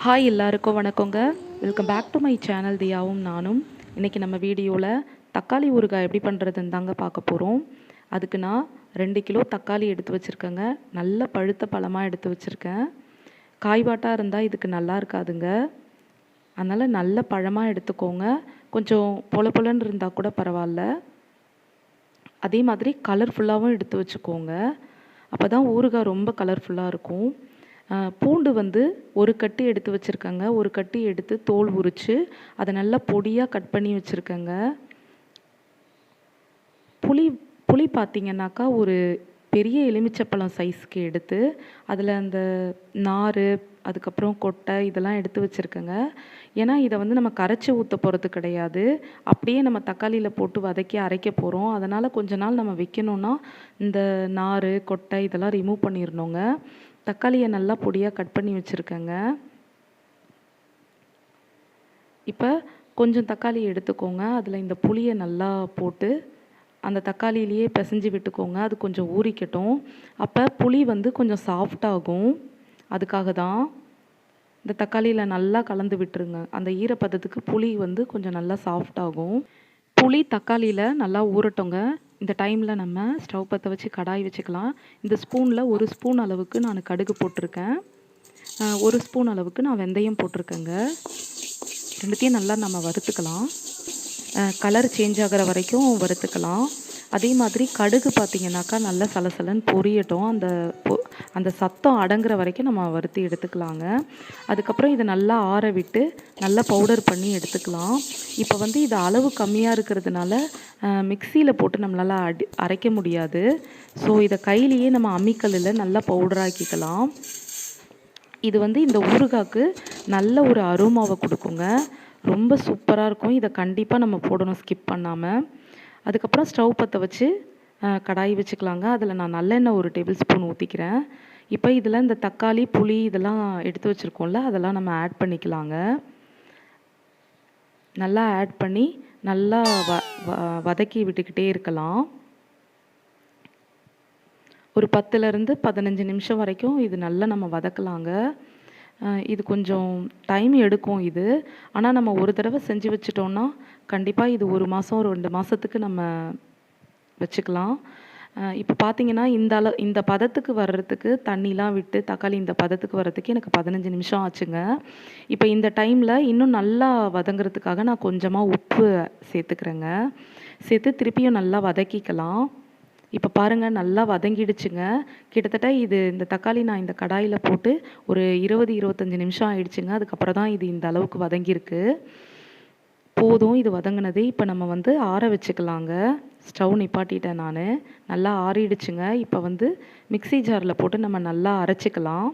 Hi எல்லாருக்கும் வணக்கங்க. Welcome back to my channel தியாவும் நானும். இன்றைக்கி நம்ம வீடியோவில் தக்காளி ஊறுகாய் எப்படி பண்ணுறதுன்னு தாங்க பார்க்க போகிறோம். அதுக்கு நான் 2 கிலோ தக்காளி எடுத்து வச்சுருக்கேங்க. நல்ல பழுத்த பழமாக எடுத்து வச்சுருக்கேன். காய்வாட்டாக இருந்தால் இதுக்கு நல்லா இருக்காதுங்க. அதனால் நல்ல பழமாக எடுத்துக்கோங்க. கொஞ்சம் பொல பொலன்னு இருந்தால் கூட பரவாயில்ல. அதே மாதிரி கலர்ஃபுல்லாகவும் எடுத்து வச்சுக்கோங்க. அப்போ தான் ஊறுகாய் ரொம்ப கலர்ஃபுல்லாக இருக்கும். பூண்டு வந்து ஒரு கட்டு எடுத்து வச்சுருக்கேங்க. ஒரு கட்டு எடுத்து தோல் உரித்து அதை நல்லா பொடியாக கட் பண்ணி வச்சுருக்கேங்க. புளி புளி பார்த்திங்கனாக்கா ஒரு பெரிய எலுமிச்சப்பழம் சைஸ்க்கு எடுத்து அதில் அந்த நார் அதுக்கப்புறம் கொட்டை இதெல்லாம் எடுத்து வச்சுருக்கேங்க. ஏன்னா இதை வந்து நம்ம கரைச்சி ஊற்ற போகிறது கிடையாது. அப்படியே நம்ம தக்காளியில் போட்டு வதக்கி அரைக்க போகிறோம். அதனால் கொஞ்ச நாள் நம்ம வைக்கணுன்னா இந்த நார் கொட்டை இதெல்லாம் ரிமூவ் பண்ணிடணுங்க. தக்காளியை நல்லா பொடியாக கட் பண்ணி வச்சுருக்கேங்க. இப்போ கொஞ்சம் தக்காளி எடுத்துக்கோங்க. அதில் இந்த புளியை நல்லா போட்டு அந்த தக்காளியிலேயே பிசைஞ்சு விட்டுக்கோங்க. அது கொஞ்சம் ஊறிக்கட்டும். அப்போ புளி வந்து கொஞ்சம் சாஃப்டாகும். அதுக்காக தான் இந்த தக்காளியில் நல்லா கலந்து விட்டுருங்க. அந்த ஈரப்பதத்துக்கு புளி வந்து கொஞ்சம் நல்லா சாஃப்டாகும். புளி தக்காளியில் நல்லா ஊறட்டோங்க. இந்த டைமில் நம்ம ஸ்டவ் பற்ற வச்சு கடாய் வச்சுக்கலாம். இந்த ஸ்பூனில் 1 ஸ்பூன் அளவுக்கு நான் கடுகு போட்டிருக்கேன். 1 ஸ்பூன் அளவுக்கு நான் வெந்தயம் போட்டிருக்கேங்க. ரெண்டுத்தையும் நல்லா நம்ம வறுத்துக்கலாம். கலர் சேஞ்ச் ஆகிற வரைக்கும் வறுத்துக்கலாம். அதே மாதிரி கடுகு பார்த்திங்கனாக்கா நல்லா சலசலன்னு பொரியட்டும். அந்த சத்தம் அடங்குற வரைக்கும் நம்ம வறுத்து எடுத்துக்கலாங்க. அதுக்கப்புறம் இதை நல்லா ஆற விட்டு நல்லா பவுடர் பண்ணி எடுத்துக்கலாம். இப்போ வந்து இது அளவு கம்மியாக இருக்கிறதுனால மிக்சியில் போட்டு நம்மளால் அரைக்க முடியாது. ஸோ இதை கையிலேயே நம்ம அம்மிக்கல்லில் நல்லா பவுடராக்கிக்கலாம். இது வந்து இந்த ஊறுகாய்க்கு நல்ல ஒரு அரோமாவை கொடுக்குங்க. ரொம்ப சூப்பராக இருக்கும். இதை கண்டிப்பாக நம்ம போடணும் ஸ்கிப் பண்ணாமல். அதுக்கப்புறம் ஸ்டவ் பற்ற வச்சு கடாய் வச்சுக்கலாங்க. அதில் நான் நல்லெண்ணெய் 1 டேபிள் ஸ்பூன் ஊற்றிக்கிறேன். இப்போ இதில் இந்த தக்காளி புளி இதெல்லாம் எடுத்து வச்சுருக்கோம்ல அதெல்லாம் நம்ம ஆட் பண்ணிக்கலாங்க. நல்லா ஆட் பண்ணி நல்லா வதக்கி விட்டுக்கிட்டே இருக்கலாம். ஒரு 10லேருந்து 15 நிமிஷம் வரைக்கும் இது நல்லா நம்ம வதக்கலாங்க. இது கொஞ்சம் டைம் எடுக்கும் இது. ஆனால் நம்ம ஒரு தடவை செஞ்சு வச்சிட்டோம்னா கண்டிப்பாக இது 1 மாதம் 2 மாதத்துக்கு நம்ம வச்சுக்கலாம். இப்போ பார்த்தீங்கன்னா இந்த பதத்துக்கு வர்றதுக்கு தண்ணிலாம் விட்டு தக்காளி இந்த பதத்துக்கு வர்றதுக்கு எனக்கு 15 நிமிஷம் ஆச்சுங்க. இப்போ இந்த டைமில் இன்னும் நல்லா வதங்கிறதுக்காக நான் கொஞ்சமாக உப்பு சேர்த்துக்கிறேங்க. சேர்த்து திருப்பியும் நல்லா வதக்கிக்கலாம். இப்போ பாருங்கள் நல்லா வதங்கிடுச்சுங்க. கிட்டத்தட்ட இந்த தக்காளி நான் இந்த கடாயில் போட்டு ஒரு 20-25 நிமிஷம் ஆயிடுச்சுங்க. அதுக்கப்புறம் தான் இது இந்த அளவுக்கு வதங்கியிருக்கு. போதும் இது வதங்கினது. இப்போ நம்ம வந்து ஆற வச்சுக்கலாங்க. ஸ்டவ் நிப்பாட்டிட்டேன் நான். நல்லா ஆறிடுச்சுங்க. இப்போ வந்து மிக்ஸி ஜாரில் போட்டு நம்ம நல்லா அரைச்சிக்கலாம்.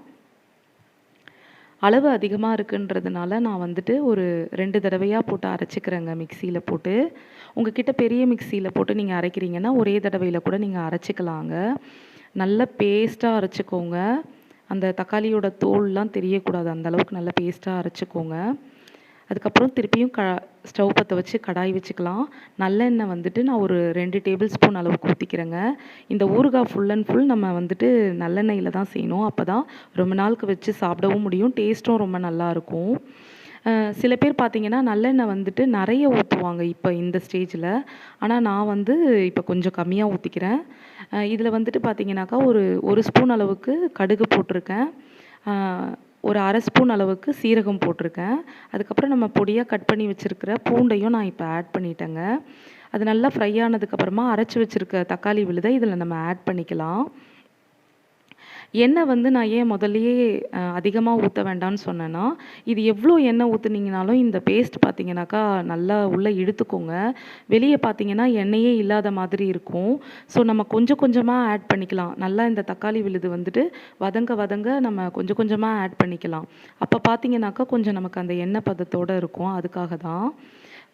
அளவு அதிகமாக இருக்குன்றதுனால நான் வந்துட்டு ஒரு 2 தடவையாக போட்டு அரைச்சிக்கிறேங்க மிக்சியில் போட்டு. உங்ககிட்ட பெரிய மிக்சியில் போட்டு நீங்கள் அரைக்கிறீங்கன்னா ஒரே தடவையில் கூட நீங்கள் அரைச்சிக்கலாங்க. நல்ல பேஸ்ட்டாக அரைச்சிக்கோங்க. அந்த தக்காளியோட தோல்லாம் தெரியக்கூடாது. அந்தளவுக்கு நல்ல பேஸ்ட்டாக அரைச்சிக்கோங்க. அதுக்கப்புறம் திருப்பியும் ஸ்டவ் பற்ற வச்சு கடாய் வச்சுக்கலாம். நல்லெண்ணெய் வந்துட்டு நான் ஒரு 2 டேபிள் ஸ்பூன் அளவுக்கு ஊற்றிக்கிறேங்க. இந்த ஊறுகாய் ஃபுல் அண்ட் ஃபுல் நம்ம வந்துட்டு நல்லெண்ணெயில் தான் செய்யணும். அப்போ தான் ரொம்ப நாளுக்கு வச்சு சாப்பிடவும் முடியும். டேஸ்ட்டும் ரொம்ப நல்லாயிருக்கும். சில பேர் பார்த்திங்கன்னா நல்லெண்ணெய் வந்துட்டு நிறைய ஊற்றுவாங்க இப்போ இந்த ஸ்டேஜில். ஆனால் நான் வந்து இப்போ கொஞ்சம் கம்மியாக ஊற்றிக்கிறேன். இதில் வந்துட்டு பார்த்திங்கனாக்கா ஒரு ஸ்பூன் அளவுக்கு கடுகு போட்டிருக்கேன். ஒரு 1/2 ஸ்பூன் அளவுக்கு சீரகம் போட்டிருக்கேன். அதுக்கப்புறம் நம்ம பொடியாக கட் பண்ணி வச்சுருக்கிற பூண்டையும் நான் இப்போ ஆட் பண்ணிட்டேங்க. அது நல்லா ஃப்ரை ஆனதுக்கப்புறமா அரைச்சி வச்சுருக்க தக்காளி விழுதை இதில் நம்ம ஆட் பண்ணிக்கலாம். எண்ணெய் வந்து நான் ஏன் முதல்லையே அதிகமாக ஊற்ற வேண்டாம்னு சொன்னேன்னா, இது எவ்வளோ எண்ணெய் ஊற்றுனீங்கனாலும் இந்த பேஸ்ட் பார்த்திங்கனாக்கா நல்லா உள்ளே இழுத்துக்கோங்க. வெளியே பார்த்திங்கன்னா எண்ணெயே இல்லாத மாதிரி இருக்கும். ஸோ நம்ம கொஞ்சம் கொஞ்சமாக ஆட் பண்ணிக்கலாம். நல்லா இந்த தக்காளி விழுது வந்துட்டு வதங்க நம்ம கொஞ்சம் கொஞ்சமாக ஆட் பண்ணிக்கலாம். அப்போ பார்த்திங்கனாக்கா கொஞ்சம் நமக்கு அந்த எண்ணெய் பதத்தோடு இருக்கும். அதுக்காக தான்.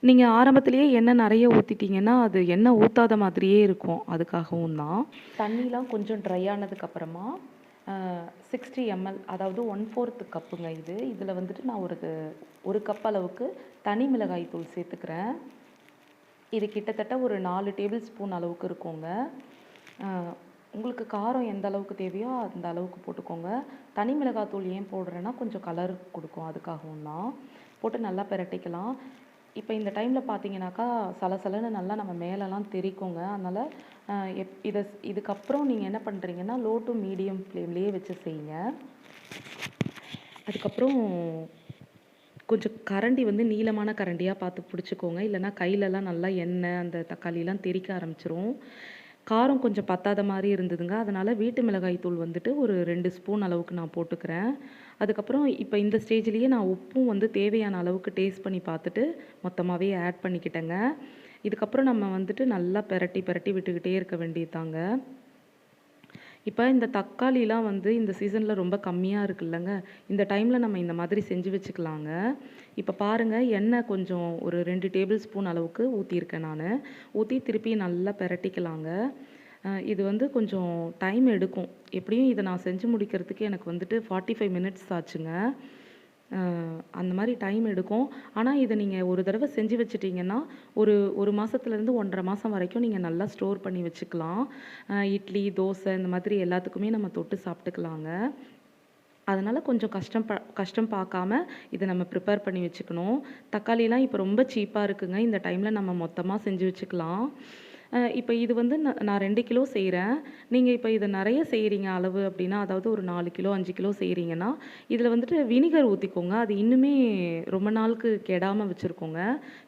நீங்கள் ஆரம்பத்திலேயே எண்ணெய் நிறைய ஊற்றிட்டிங்கன்னா அது எண்ணெய் ஊற்றாத மாதிரியே இருக்கும். அதுக்காகவும் தான். தண்ணிலாம் கொஞ்சம் ட்ரை ஆனதுக்கப்புறமா 60 ml அதாவது 1/4 கப்புங்க இது. இதில் வந்துட்டு நான் ஒரு கப் அளவுக்கு தனி மிளகாய் தூள் சேர்த்துக்கிறேன். இது கிட்டத்தட்ட ஒரு 4 டேபிள் ஸ்பூன் அளவுக்கு இருக்குங்க. உங்களுக்கு காரம் எந்த அளவுக்கு தேவையோ அந்த அளவுக்கு போட்டுக்கோங்க. தனி மிளகாத்தூள் ஏன் போடுறேன்னா, கொஞ்சம் கலர் கொடுக்கும் அதுக்காகவும் தான். போட்டு நல்லா பிரட்டிக்கலாம். இப்போ இந்த டைமில் பார்த்தீங்கன்னாக்கா, சலசலன்னு நல்லா நம்ம மேலெல்லாம் தெறிக்குங்க. அதனால் இதுக்கப்புறம் நீங்கள் என்ன பண்ணுறீங்கன்னா, லோ டு மீடியம் ஃப்ளேம்லேயே வச்சு செய்யுங்க. அதுக்கப்புறம் கொஞ்சம் கரண்டி வந்து நீளமான கரண்டியாக பார்த்து பிடிச்சிக்கோங்க. இல்லைன்னா கையிலலாம் நல்லா எண்ணெய் அந்த தக்காளிலாம் தெறிக்க ஆரம்பிச்சிரும். காரம் கொஞ்சம் பத்தாத மாதிரி இருந்ததுங்க. அதனால் வீட்டு மிளகாய் தூள் வந்துட்டு ஒரு 2 ஸ்பூன் அளவுக்கு நான் போட்டுக்கிறேன். அதுக்கப்புறம் இப்போ இந்த ஸ்டேஜ்லேயே நான் உப்பும் வந்து தேவையான அளவுக்கு டேஸ்ட் பண்ணி பார்த்துட்டு மொத்தமாகவே ஆட் பண்ணிக்கிட்டேங்க. இதுக்கப்புறம் நம்ம வந்துட்டு நல்லா பெரட்டி பெரட்டி விட்டுக்கிட்டே இருக்க வேண்டியதாங்க. இப்போ இந்த தக்காளிலாம் வந்து இந்த சீசனில் ரொம்ப கம்மியாக இருக்குல்லங்க. இந்த டைமில் நம்ம இந்த மாதிரி செஞ்சு வச்சுக்கலாங்க. இப்போ பாருங்கள், எண்ணெய் கொஞ்சம் ஒரு 2 டேபிள் ஸ்பூன் அளவுக்கு ஊற்றியிருக்கேன் நான். ஊற்றி திருப்பி நல்லா பெரட்டிக்கலாங்க. இது வந்து கொஞ்சம் டைம் எடுக்கும். எப்படியும் இதை நான் செஞ்சு முடிக்கிறதுக்கு எனக்கு வந்துட்டு 45 மினிட்ஸ் ஆச்சுங்க. அந்த மாதிரி டைம் எடுக்கும். ஆனால் இதை நீங்கள் ஒரு தடவை செஞ்சு வச்சுட்டிங்கன்னா, ஒரு மாதத்துலேருந்து 1.5 மாதம் வரைக்கும் நீங்கள் நல்லா ஸ்டோர் பண்ணி வச்சுக்கலாம். இட்லி, தோசை இந்த மாதிரி எல்லாத்துக்குமே நம்ம தொட்டு சாப்பிட்டுக்கலாங்க. அதனால் கொஞ்சம் கஷ்டம் பார்க்காம இதை நம்ம ப்ரிப்பேர் பண்ணி வச்சுக்கணும். தக்காளிலாம் இப்போ ரொம்ப சீப்பாக இருக்குங்க. இந்த டைமில் நம்ம மொத்தமாக செஞ்சு வச்சுக்கலாம். இப்போ இது வந்து நான் 2 கிலோ செய்கிறேன். நீங்கள் இப்போ இதை நிறைய செய்கிறீங்க அளவு அப்படின்னா, அதாவது ஒரு 4 கிலோ 5 கிலோ செய்கிறீங்கன்னா, இதில் வந்துட்டு வினிகர் ஊற்றிக்கோங்க. அது இன்னுமே ரொம்ப நாளுக்கு கெடாமல் வச்சுருக்கோங்க.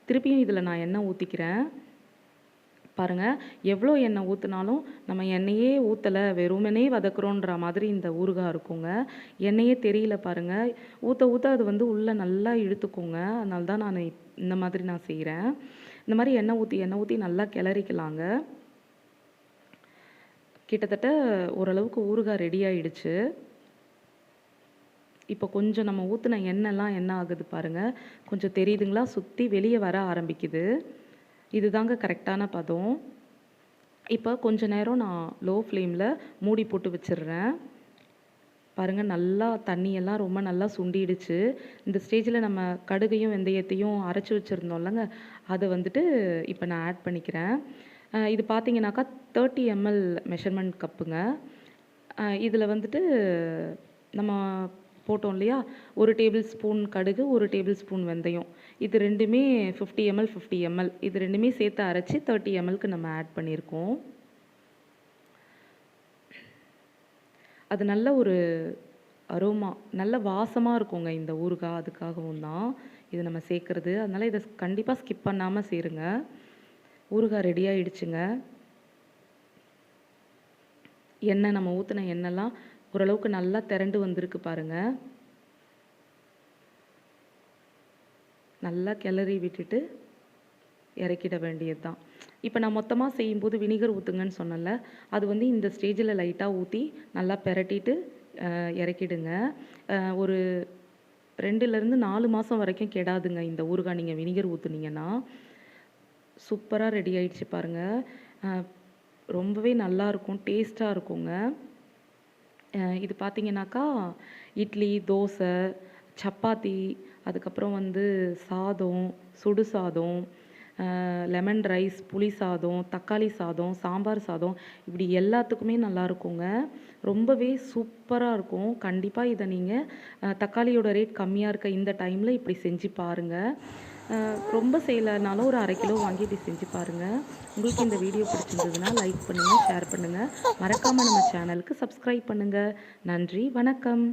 திருப்பியும் இதில் நான் எண்ணெய் ஊற்றிக்கிறேன். பாருங்கள், எவ்வளோ எண்ணெய் ஊற்றினாலும் நம்ம எண்ணெயே ஊற்றலை, வெறுமனே வதக்குறோன்ற மாதிரி இந்த ஊறுகாய் இருக்குங்க. எண்ணெயே தெரியல பாருங்கள். ஊற்ற ஊற்ற அது வந்து உள்ளே நல்லா இழுத்துக்குங்க. அதனால தான் நான் இந்த மாதிரி நான் செய்கிறேன். இந்த மாதிரி எண்ணெய் ஊற்றி நல்லா கிளறிக்கலாங்க. கிட்டத்தட்ட ஓரளவுக்கு ஊறுகாய் ரெடி ஆயிடுச்சு. இப்போ கொஞ்சம் நம்ம ஊற்றின எண்ணெய்லாம் என்ன ஆகுது பாருங்கள். கொஞ்சம் தெரியுதுங்களா? சுற்றி வெளியே வர ஆரம்பிக்குது. இதுதாங்க கரெக்டான பதம். இப்போ கொஞ்ச நேரம் நான் லோ ஃப்ளேமில் மூடி போட்டு வச்சிடுறேன். பாருங்கள், நல்லா தண்ணியெல்லாம் ரொம்ப நல்லா சுண்டிடுச்சு. இந்த ஸ்டேஜில் நம்ம கடுகையும் வெந்தயத்தையும் அரைச்சி வச்சுருந்தோம்லங்க, அதை வந்துட்டு இப்போ நான் ஆட் பண்ணிக்கிறேன். இது பார்த்தீங்கன்னாக்கா 30 ml மெஷர்மெண்ட் கப்புங்க. இதில் வந்துட்டு நம்ம போட்டோம் இல்லையா, 1 டேபிள் ஸ்பூன் கடுகு, 1 டேபிள் ஸ்பூன் வெந்தயம், இது ரெண்டுமே 50 ml 50 ml, இது ரெண்டுமே சேர்த்து அரைச்சி 30 mlக்கு நம்ம ஆட் பண்ணியிருக்கோம். அது நல்ல ஒரு அரோமா, நல்ல வாசமாக இருக்குங்க இந்த ஊறுகாய். அதுக்காகவும் தான் இது நம்ம சேர்க்குறது. அதனால் இதை கண்டிப்பாக ஸ்கிப் பண்ணாமல் சேருங்க. ஊறுகாய் ரெடி ஆகிடுச்சுங்க. எண்ணெய் நம்ம ஊற்றின எண்ணெய்லாம் ஓரளவுக்கு நல்லா திரண்டு வந்திருக்கு பாருங்கள். நல்லா கிளறி விட்டுட்டு இறக்கிட வேண்டியது தான். இப்போ நான் மொத்தமாக செய்யும்போது வினிகர் ஊற்றுங்கன்னு சொன்னல, அது வந்து இந்த ஸ்டேஜில் லைட்டாக ஊற்றி நல்லா பெரட்டிட்டு இறக்கிடுங்க. ஒரு 2லேருந்து 4 மாதம் வரைக்கும் கெடாதுங்க இந்த ஊறுகாய். நீங்கள் வினிகர் ஊற்றுனீங்கன்னா சூப்பராக ரெடி ஆயிடுச்சு பாருங்கள். ரொம்பவே நல்லாயிருக்கும், டேஸ்ட்டாக இருக்குங்க. இது பார்த்தீங்கன்னாக்கா இட்லி, தோசை, சப்பாத்தி, அதுக்கப்புறம் வந்து சாதம், சுடு சாதம், லெமன் ரைஸ், புளி சாதம், தக்காளி சாதம், சாம்பார் சாதம், இப்படி எல்லாத்துக்குமே நல்லாயிருக்குங்க. ரொம்பவே சூப்பராக இருக்கும். கண்டிப்பாக இதை நீங்கள் தக்காளியோட ரேட் கம்மியாக இருக்க இந்த டைமில் இப்படி செஞ்சு பாருங்கள். ரொம்ப செய்யலைனாலும் ஒரு 1/2 கிலோ வாங்கி இப்படி செஞ்சு பாருங்கள். உங்களுக்கு இந்த வீடியோ பிடிச்சிருந்ததுன்னா லைக் பண்ணுங்கள், ஷேர் பண்ணுங்கள். மறக்காமல் நம்ம சேனலுக்கு சப்ஸ்கிரைப் பண்ணுங்கள். நன்றி, வணக்கம்.